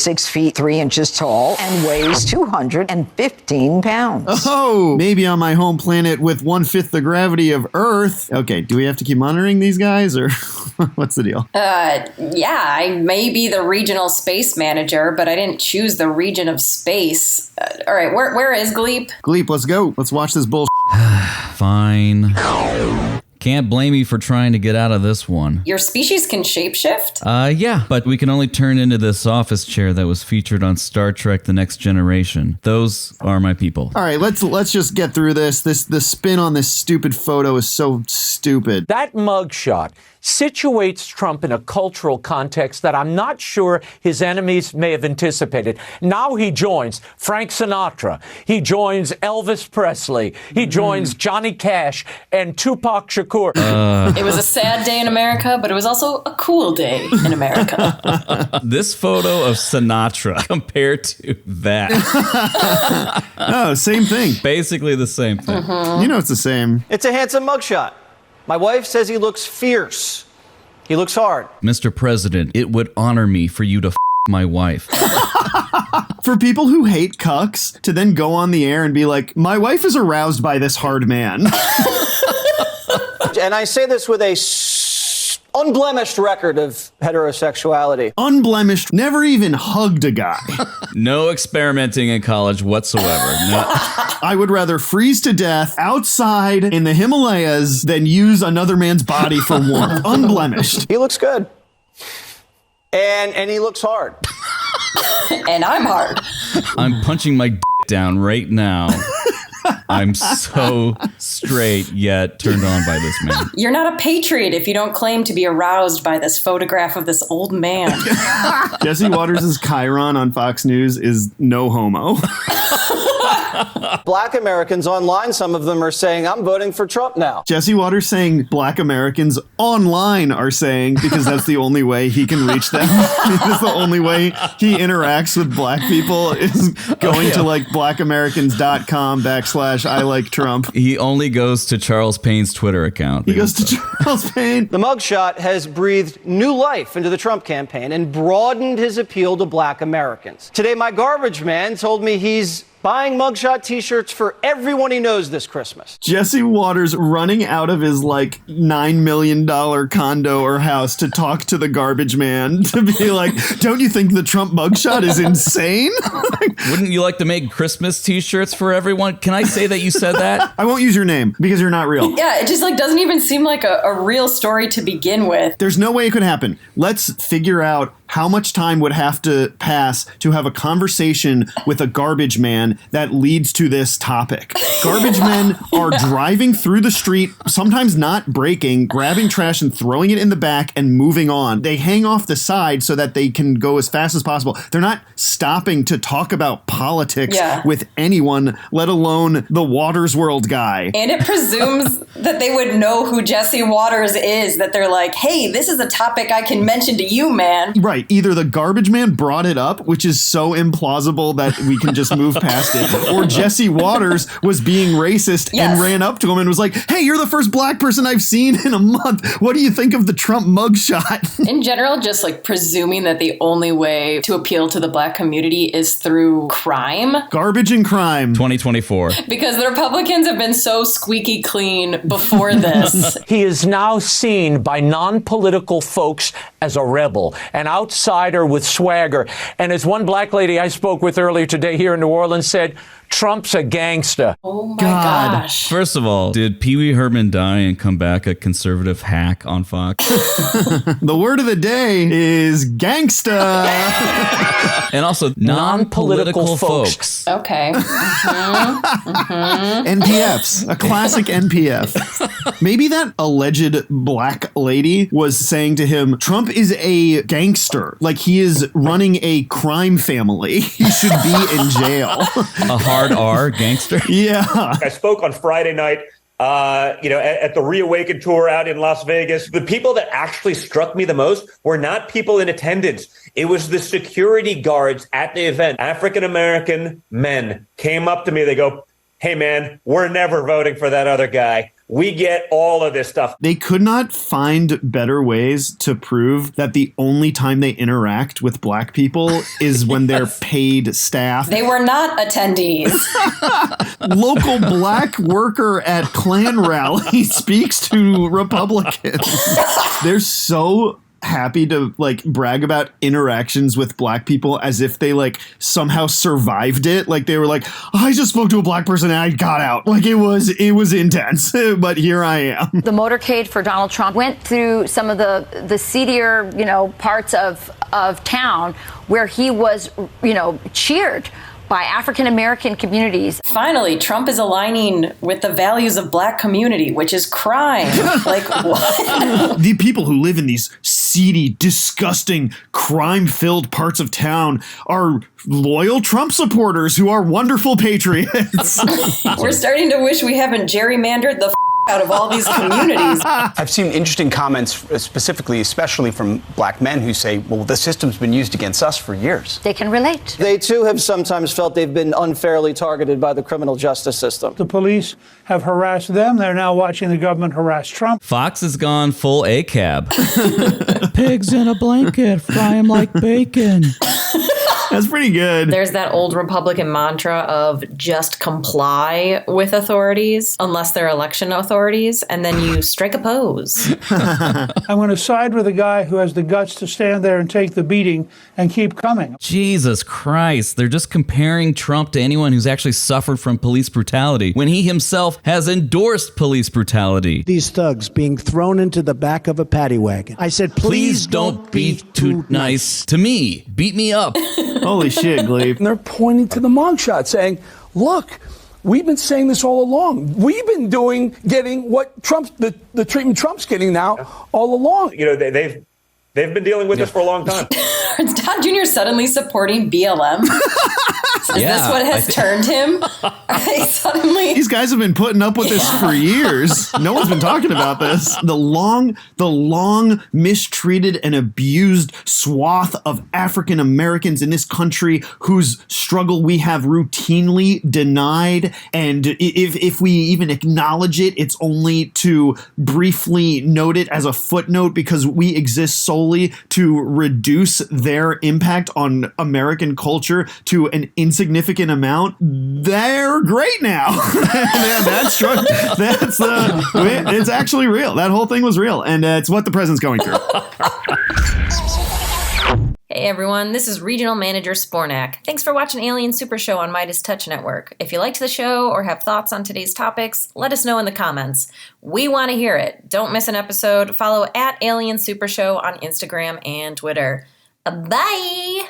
6 feet 3 inches tall and weighs 215 pounds. Oh, maybe on my home planet with 1/5 the gravity of Earth. Okay, do we have to keep monitoring these guys, or what's the deal? Yeah, I may be the regional space manager, but I didn't choose the region of space. All right, where is Gleep? Gleep, let's go. Let's watch this bullshit. Fine. Can't blame you for trying to get out of this one. Your species can shapeshift? Yeah, but we can only turn into this office chair that was featured on Star Trek: The Next Generation. Those are my people. All right, let's just get through this. The spin on this stupid photo is so stupid. That mugshot situates Trump in a cultural context that I'm not sure his enemies may have anticipated. Now he joins Frank Sinatra. He joins Elvis Presley. He joins Johnny Cash and Tupac Shakur. It was a sad day in America, but it was also a cool day in America. This photo of Sinatra compared to that. Oh, same thing. Basically the same thing. You know it's the same. It's a handsome mugshot. My wife says he looks fierce. He looks hard. Mr. President, it would honor me for you to f my wife. For people who hate cucks to then go on the air and be like, my wife is aroused by this hard man. And I say this with a unblemished record of heterosexuality. Unblemished, never even hugged a guy. No experimenting in college whatsoever. No. I would rather freeze to death outside in the Himalayas than use another man's body for warmth. Unblemished. He looks good. And he looks hard. And I'm hard. I'm punching my down right now. I'm so straight yet turned on by this man. You're not a patriot if you don't claim to be aroused by this photograph of this old man. Jesse Waters' Chiron on Fox News is no homo. Black Americans online, some of them are saying, I'm voting for Trump now. Jesse Waters saying Black Americans online are saying, because that's the only way he can reach them. That's the only way he interacts with black people is going to like blackamericans.com/I like Trump. He only goes to Charles Payne's Twitter account. He goes to Charles Payne. The mugshot has breathed new life into the Trump campaign and broadened his appeal to black Americans. Today, my garbage man told me he's buying mugshot t-shirts for everyone he knows this Christmas. Jesse Waters running out of his like $9 million condo or house to talk to the garbage man to be like, don't you think the Trump mugshot is insane? Wouldn't you like to make Christmas t-shirts for everyone? Can I say that you said that? I won't use your name because you're not real. Yeah, it just like doesn't even seem like a real story to begin with. There's no way it could happen. Let's figure out how much time would have to pass to have a conversation with a garbage man that leads to this topic. Garbage men are driving through the street, sometimes not braking, grabbing trash and throwing it in the back and moving on. They hang off the side so that they can go as fast as possible. They're not stopping to talk about politics with anyone, let alone the Waters World guy. And it presumes that they would know who Jesse Waters is, that they're like, hey, this is a topic I can mention to you, man. Right. Either the garbage man brought it up, which is so implausible that we can just move past it, or Jesse Waters was being racist and ran up to him and was like, hey, you're the first black person I've seen in a month. What do you think of the Trump mugshot? In general, just like presuming that the only way to appeal to the black community is through crime. Garbage and crime. 2024. Because the Republicans have been so squeaky clean before this. He is now seen by non-political folks as a rebel, an outsider with swagger. And as one black lady I spoke with earlier today here in New Orleans said, Trump's a gangster. Oh my gosh. First of all, did Pee Wee Herman die and come back a conservative hack on Fox? The word of the day is gangsta. And also non-political folks. Okay. NPFs, a classic NPF. Maybe that alleged black lady was saying to him, Trump is a gangster. Like he is running a crime family. He should be in jail. A hard R gangster? Yeah. I spoke on Friday night, at the Reawaken tour out in Las Vegas. The people that actually struck me the most were not people in attendance. It was the security guards at the event. African-American men came up to me. They go, hey, man, we're never voting for that other guy. we get all of this stuff. They could not find better ways to prove that the only time they interact with black people is when they're paid staff. They were not attendees. Local black worker at Klan rally speaks to Republicans. They're so happy to like brag about interactions with black people as if they like somehow survived it. Like they were like, I just spoke to a black person and I got out. Like it was intense, but here I am. The motorcade for Donald Trump went through some of the seedier, parts of town where he was, cheered by African American communities. Finally, Trump is aligning with the values of black community, which is crime. Like, what? The people who live in these seedy, disgusting, crime-filled parts of town are loyal Trump supporters who are wonderful patriots. We're starting to wish we haven't gerrymandered the out of all these communities. I've seen interesting comments, specifically, especially from black men who say, well, the system's been used against us for years. They can relate. They, too, have sometimes felt they've been unfairly targeted by the criminal justice system. The police have harassed them. They're now watching the government harass Trump. Fox has gone full ACAB. Pigs in a blanket, fry them like bacon. That's pretty good. There's that old Republican mantra of just comply with authorities unless they're election authorities, and then you strike a pose. I'm going to side with a guy who has the guts to stand there and take the beating and keep coming. Jesus Christ, they're just comparing Trump to anyone who's actually suffered from police brutality when he himself has endorsed police brutality. These thugs being thrown into the back of a paddy wagon. I said, please don't be too nice to me. Beat me up. Holy shit, Gleep. And they're pointing to the Mugshot saying, look, we've been saying this all along. We've been getting what Trump's, the treatment Trump's getting now all along. They've been dealing with this for a long time. Is Don Jr. suddenly supporting BLM? Is this what has turned him? Suddenly, these guys have been putting up with this for years. No one's been talking about this. The long mistreated and abused swath of African Americans in this country whose struggle we have routinely denied, and if we even acknowledge it, it's only to briefly note it as a footnote because we exist solely to reduce their impact on American culture to an insignificant amount. They're great now. It's actually real. That whole thing was real, and it's what the president's going through. Hey everyone, this is Regional Manager Spornak. Thanks for watching Alien Super Show on Midas Touch Network. If you liked the show or have thoughts on today's topics, let us know in the comments. We want to hear it. Don't miss an episode. Follow @Alien Super Show on Instagram and Twitter. Bye!